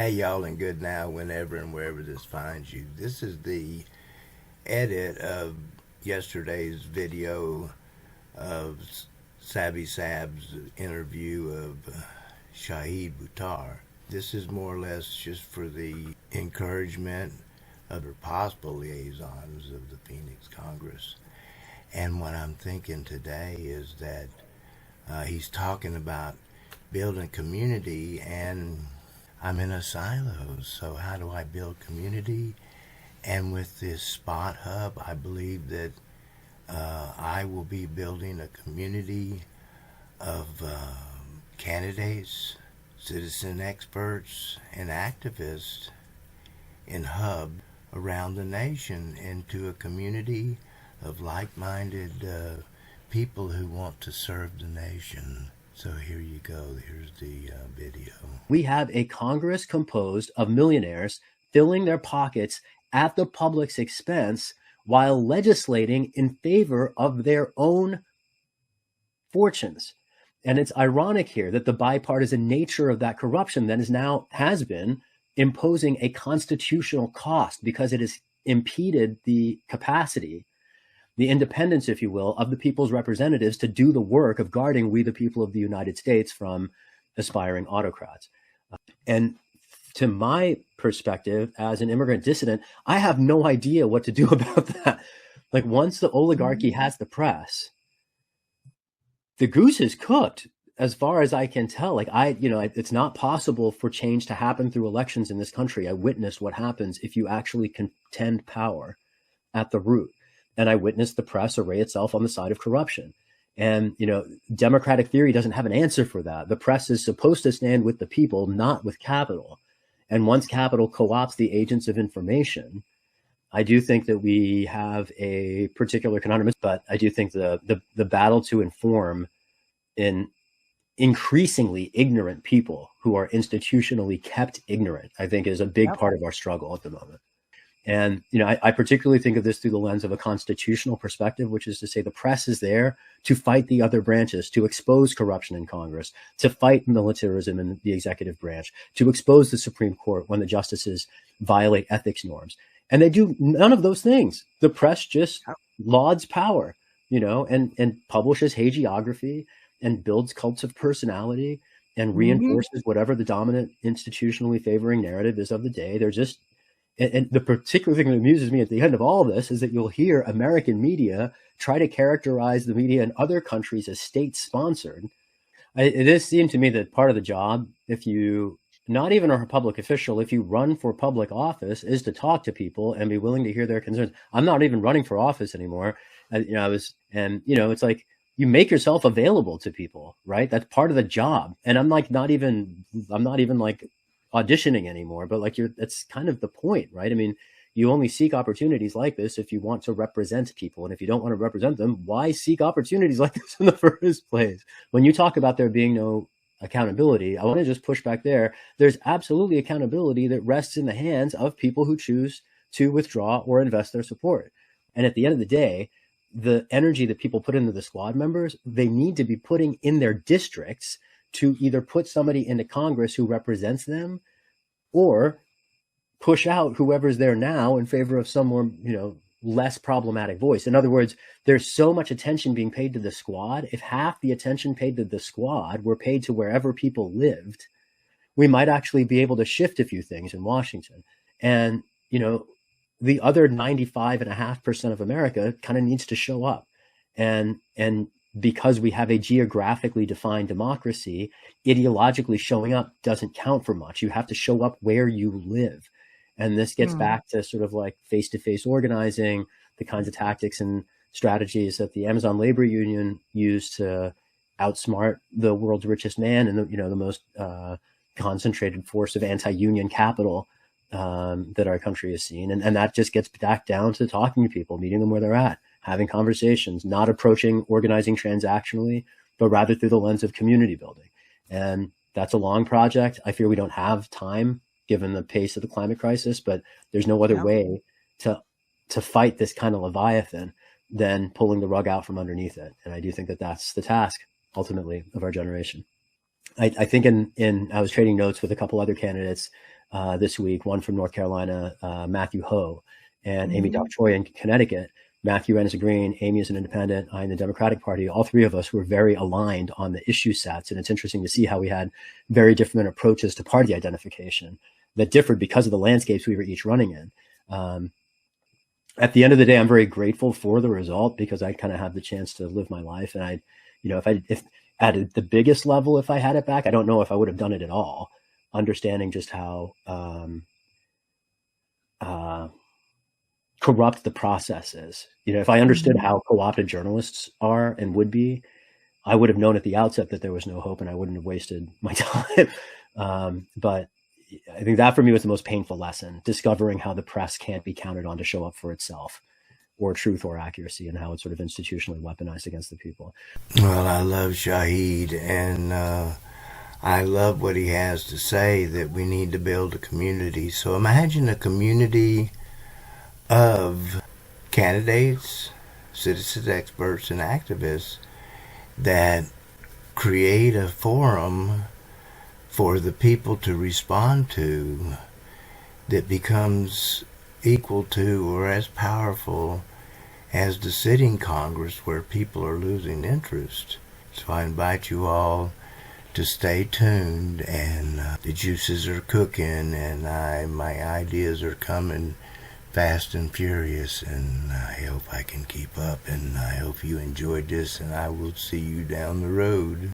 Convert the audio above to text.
Hey y'all, and good now, whenever and wherever this finds you. This is the edit of yesterday's video of Savvy Sab's interview of Shahi Buttar. This is more or less just for the encouragement of the possible liaisons of the Phoenix Congress. And what I'm thinking today is that he's talking about building community, and I'm in a silo. So how do I build community? And with this spot hub, I believe that I will be building a community of candidates, citizen experts, and activists in hub around the nation into a community of like-minded people who want to serve the nation. So here you go. Here's the video. We have a Congress composed of millionaires filling their pockets at the public's expense while legislating in favor of their own fortunes. And it's ironic here that the bipartisan nature of that corruption that has been imposing a constitutional cost because it has impeded the capacity, the independence, if you will, of the people's representatives to do the work of guarding we, the people of the United States, from aspiring autocrats. And to my perspective as an immigrant dissident, I have no idea what to do about that. Like, once the oligarchy has the press, the goose is cooked, as far as I can tell. Like, it's not possible for change to happen through elections in this country. I witnessed what happens if you actually contend power at the root. And I witnessed the press array itself on the side of corruption. And, democratic theory doesn't have an answer for that. The press is supposed to stand with the people, not with capital. And once capital co-opts the agents of information, I do think that we have a particular conundrum. But I do think the battle to inform in increasingly ignorant people who are institutionally kept ignorant, I think, is a big part of our struggle at the moment. And, I particularly think of this through the lens of a constitutional perspective, which is to say the press is there to fight the other branches, to expose corruption in Congress, to fight militarism in the executive branch, to expose the Supreme Court when the justices violate ethics norms. And they do none of those things. The press just lauds power, and publishes hagiography and builds cults of personality and reinforces whatever the dominant institutionally favoring narrative is of the day. They're just... And the particular thing that amuses me at the end of all of this is that you'll hear American media try to characterize the media in other countries as state-sponsored. It does seem to me that part of the job, if you, not even a public official, if you run for public office, is to talk to people and be willing to hear their concerns. I'm not even running for office anymore. It's like you make yourself available to people, right? That's part of the job. And I'm not even like auditioning anymore, but that's kind of the point, right? I mean, you only seek opportunities like this if you want to represent people. And if you don't want to represent them, why seek opportunities like this in the first place? When you talk about there being no accountability, I want to just push back there. There's absolutely accountability that rests in the hands of people who choose to withdraw or invest their support. And at the end of the day, the energy that people put into the squad members, they need to be putting in their districts to either put somebody into Congress who represents them or push out whoever's there now in favor of some more, less problematic voice. In other words, there's so much attention being paid to the squad. If half the attention paid to the squad were paid to wherever people lived, we might actually be able to shift a few things in Washington. And, the other 95.5% of America kind of needs to show up. And because we have a geographically defined democracy, ideologically showing up doesn't count for much. You have to show up where you live. And this gets back to sort of like face-to-face organizing, the kinds of tactics and strategies that the Amazon labor union used to outsmart the world's richest man and the most concentrated force of anti-union capital that our country has seen. And that just gets back down to talking to people, meeting them where they're at, having conversations, not approaching organizing transactionally, but rather through the lens of community building. And that's a long project. I fear we don't have time given the pace of the climate crisis, but there's no other way to fight this kind of Leviathan than pulling the rug out from underneath it. And I do think that that's the task ultimately of our generation. I think I was trading notes with a couple other candidates this week, one from North Carolina, Matthew Ho, and Amy Mhm. Troy in Connecticut. Matthew ran as a Green, Amy is an independent, I in the Democratic Party. All three of us were very aligned on the issue sets. And it's interesting to see how we had very different approaches to party identification that differed because of the landscapes we were each running in. At the end of the day, I'm very grateful for the result because I kind of have the chance to live my life. And if at the biggest level, if I had it back, I don't know if I would have done it at all. Understanding just how corrupt the process is. If I understood Mhm. how co-opted journalists are and would be, I would have known at the outset that there was no hope and I wouldn't have wasted my time. But I think that for me was the most painful lesson, discovering how the press can't be counted on to show up for itself, or truth or accuracy, and how it's sort of institutionally weaponized against the people. Well, I love Shahid, and I love what he has to say that we need to build a community. So imagine a community of candidates, citizens, experts, and activists that create a forum for the people to respond to that becomes equal to or as powerful as the sitting Congress where people are losing interest. So I invite you all to stay tuned, and the juices are cooking, and my ideas are coming fast and furious, and I hope I can keep up, and I hope you enjoyed this, and I will see you down the road.